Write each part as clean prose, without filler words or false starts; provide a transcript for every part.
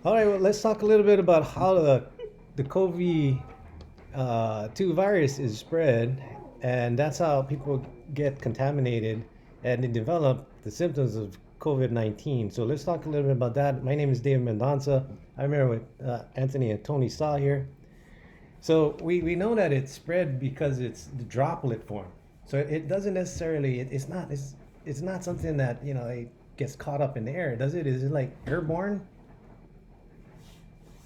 All right, well, let's talk a little bit about how the COVID 2 virus is spread, and that's how people get contaminated and they develop the symptoms of COVID-19. So let's talk a little bit about that. My name is David Mendonça. I'm here with Anthony and Tony Saw here. So we know that it's spread because it's the droplet form. So it doesn't necessarily, it's not something that, it gets caught up in the air, does it? Is it like airborne?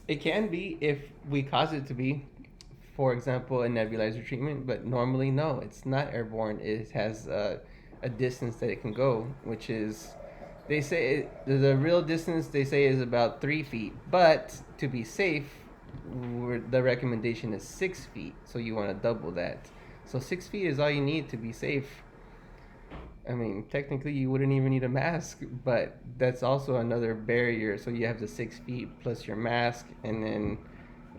It can be if we cause it to be, for example, a nebulizer treatment, but normally, no, it's not airborne. It has a distance that it can go, which is, they say the real distance they say is about 3 feet, but to be safe, the recommendation is 6 feet, so you want to double that. So 6 feet is all you need to be safe. I mean, technically, you wouldn't even need a mask, but that's also another barrier. So you have the 6 feet plus your mask, and then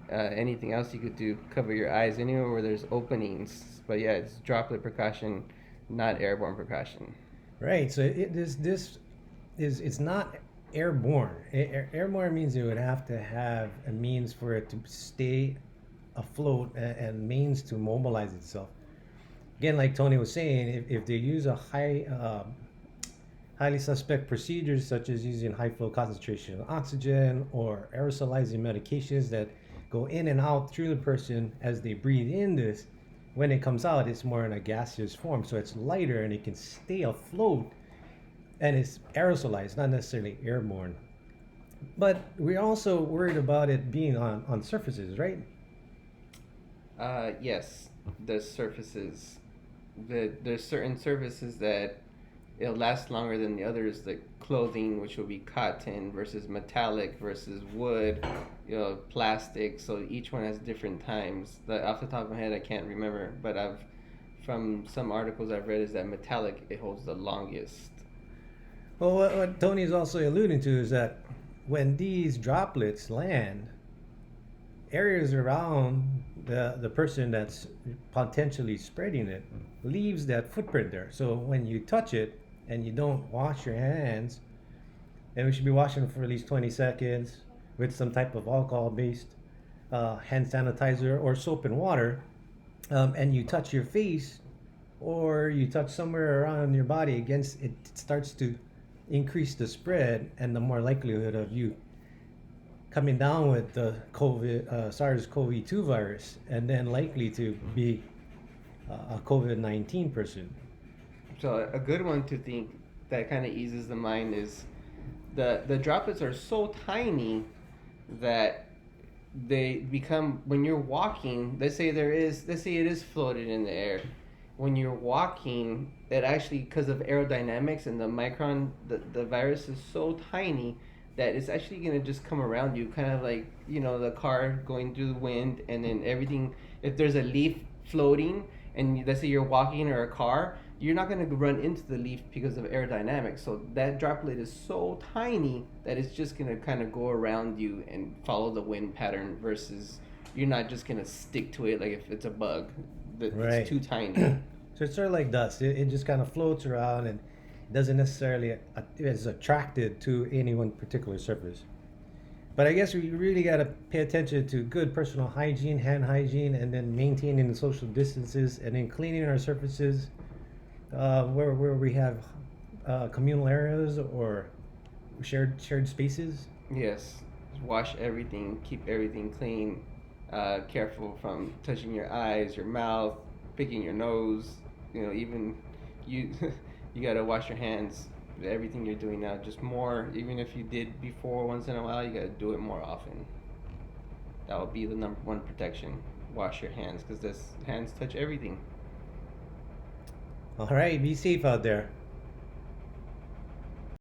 anything else you could do, cover your eyes anywhere where there's openings. But yeah, it's droplet precaution, not airborne precaution. Right. So this is it's not airborne. Airborne means you would have to have a means for it to stay afloat and means to mobilize itself. Again, like Tony was saying, if they use a highly suspect procedures such as using high flow concentration of oxygen or aerosolizing medications that go in and out through the person as they breathe in this, when it comes out, it's more in a gaseous form. So it's lighter and it can stay afloat and it's aerosolized, not necessarily airborne. But we're also worried about it being on surfaces, right? Yes, the surfaces. There's certain surfaces that it'll last longer than the others, like clothing, which will be cotton versus metallic versus wood, plastic. So each one has different times. Off the top of my head, I can't remember, but from some articles I've read, is that metallic it holds the longest. Well, what Tony is also alluding to is that when these droplets land, areas around the person that's potentially spreading it leaves that footprint there. So when you touch it and you don't wash your hands, and we should be washing them for at least 20 seconds with some type of alcohol-based hand sanitizer or soap and water, and you touch your face or you touch somewhere around your body against it, starts to increase the spread and the more likelihood of you coming down with the SARS CoV-2 virus, and then likely to be a COVID-19 person. So a good one to think that kind of eases the mind is the droplets are so tiny that they become, when you're walking, let's say it is floated in the air. When you're walking, it actually, because of aerodynamics and the micron, the virus is so tiny that it's actually going to just come around you, kind of like, the car going through the wind, and then everything. If there's a leaf floating and let's say you're walking or a car, you're not going to run into the leaf because of aerodynamics. So that droplet is so tiny that it's just going to kind of go around you and follow the wind pattern, versus you're not just going to stick to it like if it's a bug. Right. It's too tiny. So it's sort of like dust. It just kind of floats around and doesn't necessarily is attracted to any one particular surface. But I guess we really got to pay attention to good personal hygiene, hand hygiene, and then maintaining the social distances, and then cleaning our surfaces where we have communal areas or shared spaces. Yes, wash everything, keep everything clean. Careful from touching your eyes, your mouth, picking your nose. Even you, you gotta wash your hands. Everything you're doing now, just more. Even if you did before once in a while, you gotta do it more often. That will be the number one protection. Wash your hands, because hands touch everything. All right, be safe out there.